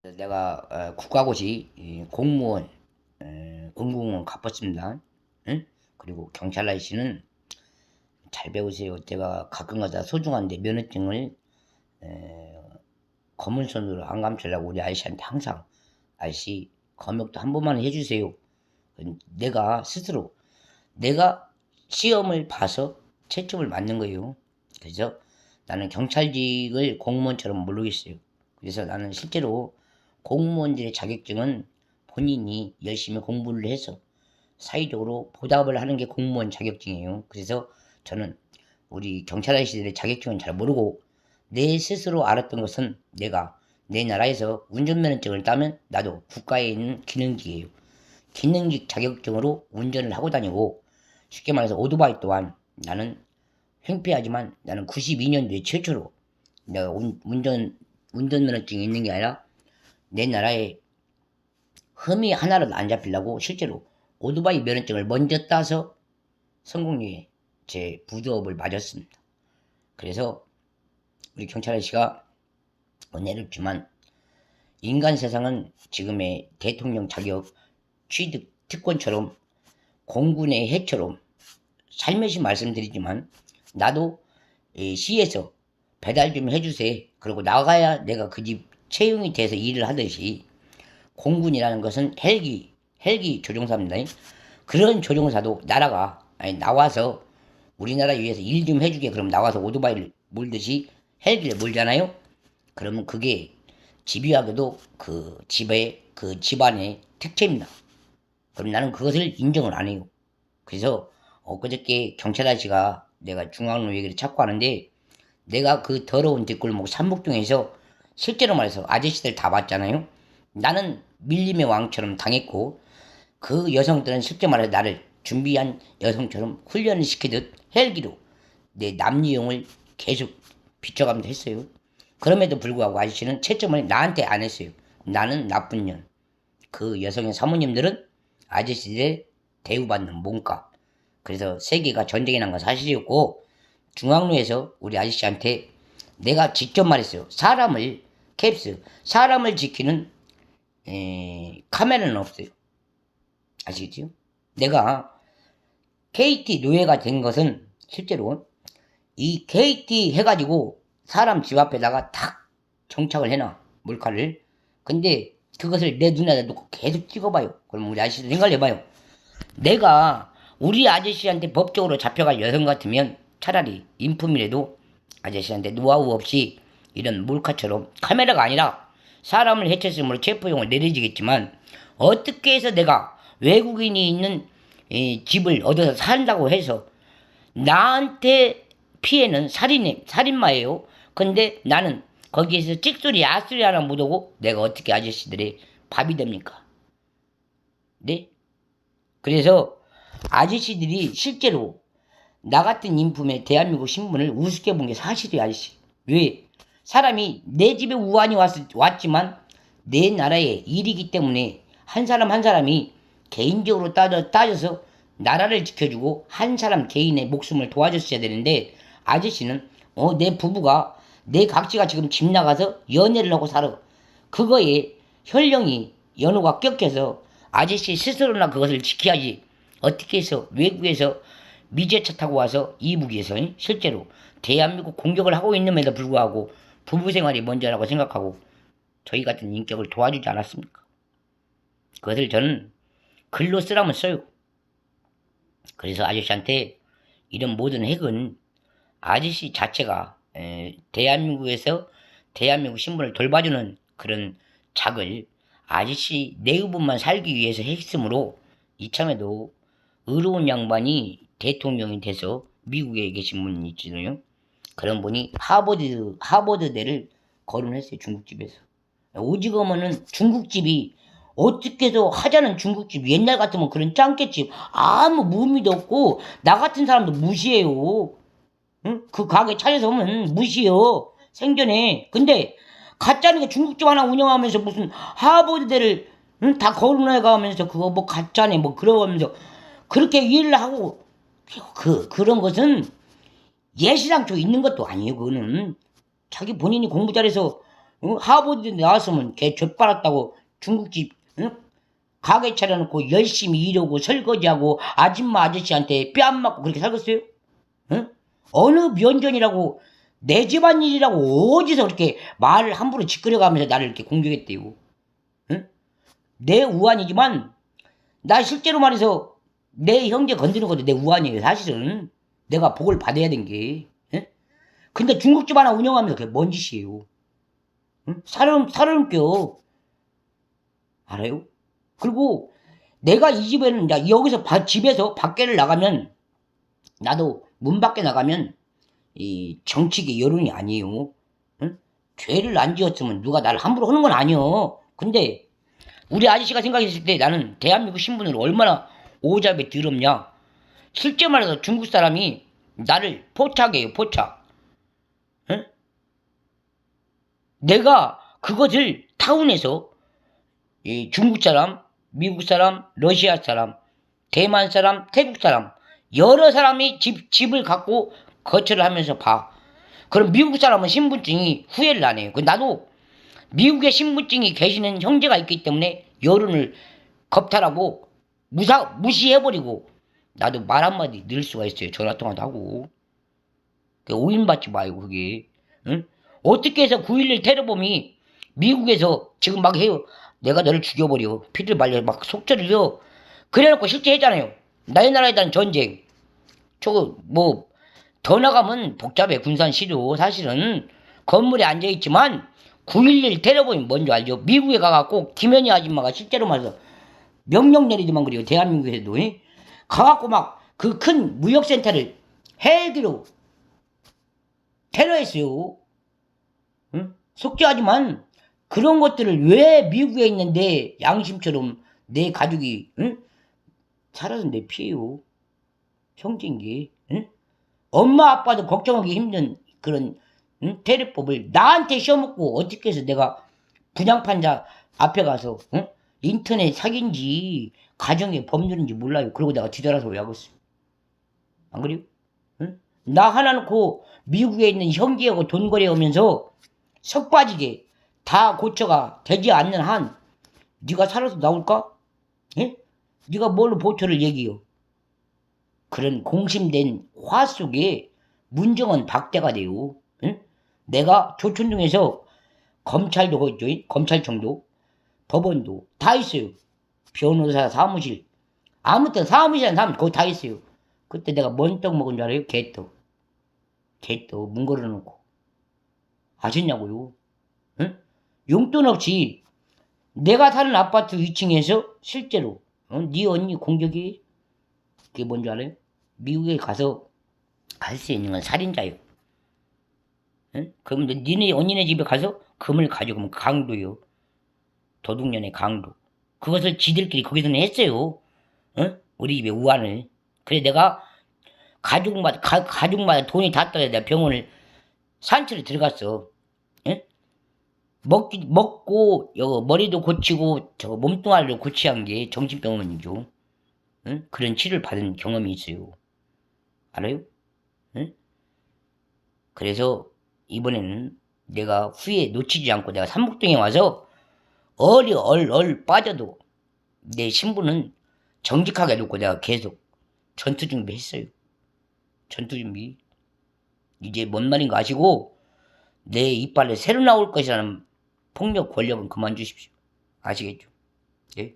내가 국가고시 공무원 공공은 갚았습니다. 응? 그리고 경찰 아저씨는 잘 배우세요. 제가 가끔가다 소중한데 면허증을 검은 손으로 안 감추려고 우리 아저씨한테 항상 아저씨 검역도 한 번만 해주세요. 내가 스스로 내가 시험을 봐서 채점을 맞는 거예요. 그래서 나는 경찰직을 공무원처럼 모르겠어요. 그래서 나는 실제로 공무원들의 자격증은 본인이 열심히 공부를 해서 사회적으로 보답을 하는 게 공무원 자격증이에요. 그래서 저는 우리 경찰 아저씨들의 자격증은 잘 모르고 내 스스로 알았던 것은 내가 내 나라에서 운전면허증을 따면 나도 국가에 있는 기능직이에요. 기능직 자격증으로 운전을 하고 다니고 쉽게 말해서 오토바이 또한 나는 횡폐하지만 나는 92년도에 최초로 내가 운전면허증이 있는 게 아니라 내 나라에 흠이 하나라도 안 잡히려고 실제로 오토바이 면허증을 먼저 따서 성공리에 제 부두업을 맞았습니다. 그래서 우리 경찰 아저씨가 은혜를 주만 인간 세상은 지금의 대통령 자격 취득 특권처럼 공군의 해처럼 살며시 말씀드리지만 나도 시에서 배달 좀 해주세요. 그리고 나가야 내가 그 집 채용이 돼서 일을 하듯이 공군이라는 것은 헬기 조종사입니다. 그런 조종사도 나라가 나와서 우리나라 위해서 일 좀 해주게 그럼 나와서 오토바이를 몰듯이 헬기를 몰잖아요. 그러면 그게 집요하게도 그 집의 그 집안의 특채입니다. 그럼 나는 그것을 인정을 안 해요. 그래서 엊그저께 경찰 아저씨가 내가 중앙로 얘기를 찾고 하는데 내가 그 더러운 뒷골목 삼북동에서 실제로 말해서 아저씨들 다 봤잖아요. 나는 밀림의 왕처럼 당했고 그 여성들은 실제 말해서 나를 준비한 여성처럼 훈련을 시키듯 헬기로 내 남이용을 계속 비춰가면서 했어요. 그럼에도 불구하고 아저씨는 채점을 나한테 안 했어요. 나는 나쁜 년. 그 여성의 사모님들은 아저씨들의 대우받는 몸값. 그래서 세계가 전쟁이 난 건 사실이었고 중앙로에서 우리 아저씨한테 내가 직접 말했어요. 사람을 지키는 카메라는 없어요. 아시겠죠? 내가 KT 노예가 된 것은 실제로 이 KT 해가지고 사람 집 앞에다가 탁 정착을 해놔 몰카를. 근데 그것을 내 눈에다 놓고 계속 찍어봐요. 그럼 우리 아저씨도 생각을 해봐요. 내가 우리 아저씨한테 법적으로 잡혀갈 여성 같으면 차라리 인품이라도 아저씨한테 노하우 없이 이런 몰카처럼 카메라가 아니라 사람을 해쳤으므로 체포용을 내려지겠지만 어떻게 해서 내가 외국인이 있는 집을 얻어서 산다고 해서 나한테 피해는 살인마예요. 근데 나는 거기에서 찍소리 야소리 하나 못하고 내가 어떻게 아저씨들의 밥이 됩니까? 네? 그래서 아저씨들이 실제로 나 같은 인품의 대한민국 신분을 우습게 본 게 사실이야, 아저씨. 왜? 사람이 내 집에 우환이 왔지만 내 나라의 일이기 때문에 한 사람 한 사람이 개인적으로 따져서 나라를 지켜주고 한 사람 개인의 목숨을 도와줬어야 되는데 아저씨는 내 부부가 내 각지가 지금 집 나가서 연애를 하고 살아. 그거에 혈령이 연호가 껴껴서 아저씨 스스로나 그것을 지켜야지. 어떻게 해서 외국에서 미제차 타고 와서 이북에서 실제로 대한민국 공격을 하고 있는데도 불구하고 부부 생활이 먼저라고 생각하고 저희 같은 인격을 도와주지 않았습니까? 그것을 저는 글로 쓰라면 써요. 그래서 아저씨한테 이런 모든 핵은 아저씨 자체가 대한민국에서 대한민국 신분을 돌봐주는 그런 작을 아저씨 내의분만 살기 위해서 했으므로 이참에도 의로운 양반이 대통령이 돼서 미국에 계신 분이 있잖아요. 그런 분이 하버드대를 거론했어요. 중국집에서. 오지금은 중국집이 어떻게 해서 하자는 중국집 옛날 같으면 그런 짱깨집 아무 무미도 없고 나 같은 사람도 무시해요. 응? 그 가게 차려서면 무시해요. 생전에. 근데 가짜는 게 중국집 하나 운영하면서 무슨 하버드대를 응? 다 거론해 가면서 그거 뭐 가짜네 뭐 그러면서 그렇게 일을 하고 그런 것은 예시상 저 있는 것도 아니에요. 그거는 자기 본인이 공부 잘해서 하버드 나왔으면 걔 좆빨았다고 중국집 가게 차려놓고 열심히 일하고 설거지하고 아줌마 아저씨한테 뺨 맞고 그렇게 살겠어요? 어느 면전이라고 내 집안일이라고 어디서 그렇게 말을 함부로 짓거려가면서 나를 이렇게 공격했대요. 내 우환이지만 나 실제로 말해서 내 형제 건드는 것도 내 우환이에요. 사실은 내가 복을 받아야 된 게. 근데 중국집 하나 운영하면서 그게 뭔 짓이에요? 살을 껴. 알아요? 그리고 내가 이 집에는 여기서 집에서 밖에를 나가면 나도 문 밖에 나가면 이 정치계 여론이 아니에요. 죄를 안 지었으면 누가 나를 함부로 하는 건 아니요. 근데 우리 아저씨가 생각했을 때 나는 대한민국 신분으로 얼마나 오잡에 더럽냐. 실제 말해서 중국 사람이 나를 포착해요. 포착. 내가 그것을 타운에서 이 중국 사람, 미국 사람, 러시아 사람, 대만 사람, 태국 사람 여러 사람이 집을 갖고 거처를 하면서 봐. 그럼 미국 사람은 신분증이 후회를 안 해요. 나도 미국에 신분증이 계시는 형제가 있기 때문에 여론을 겁탈하고 무시해버리고 나도 말 한마디 늘 수가 있어요. 전화통화도 하고. 오인받지 마요 그게. 어떻게 해서 9.11 테러범이 미국에서 지금 막 해요. 내가 너를 죽여버려. 피를 말려 막 속절이려. 그래놓고 실제 했잖아요. 나의 나라에 대한 전쟁. 저거 뭐 더 나가면 복잡해. 군산시도 사실은 건물에 앉아있지만 9.11 테러범이 뭔지 알죠? 미국에 가갖고 김현희 아줌마가 실제로 말해서 명령 내리더만 그래요. 대한민국에서도. 가갖고 막 그 큰 무역센터를 헬기로 테러했어요. 속죄하지만 그런 것들을 왜 미국에 있는데 양심처럼 내 가족이 살아서 내 피해요. 형제인게. 엄마 아빠도 걱정하기 힘든 그런 테러법을 나한테 씌워먹고 어떻게 해서 내가 분양판자 앞에 가서 인터넷 사기인지 가정의 법률인지 몰라요. 그러고 내가 뒤돌아서 왜 하겠어요. 안 그래요? 나 하나 놓고 미국에 있는 형제하고 돈거래 하면서 석 빠지게 다 고쳐가 되지 않는 한 네가 살아서 나올까? 예? 네가 뭘로 보초를 얘기요? 그런 공심된 화 속에 문정은 박대가 돼요. 내가 조촌동에서 검찰도 있죠. 검찰청도 법원도 다 있어요. 변호사 사무실 아무튼 사무실이라는 사람 거기 다 있어요. 그때 내가 뭔 떡 먹은 줄 알아요? 개떡. 개떡 문 걸어놓고 아셨냐고요? 용돈 없이 내가 사는 아파트 2층에서 실제로 네 언니 공격이 그게 뭔지 알아요? 미국에 가서 갈 수 있는 건 살인자요. 그럼 니네 언니네 집에 가서 금을 가져가면 강도요. 도둑년의 강도. 그것을 지들끼리 거기서는 했어요. 우리 집에 우환을. 그래 내가 가족마다 돈이 다 떨어져 내가 병원을 산채로 들어갔어. 먹고 머리도 고치고 저거 몸뚱아리도 고치한 게 정신병원이죠. 그런 치료를 받은 경험이 있어요. 알아요? 그래서 이번에는 내가 후회 놓치지 않고 내가 삼목동에 와서 얼 빠져도 내 신분은 정직하게 놓고 내가 계속 전투 준비했어요. 전투 준비. 이제 뭔 말인가 아시고 내 이빨에 새로 나올 것이라는 폭력 권력은 그만 주십시오. 아시겠죠? 예?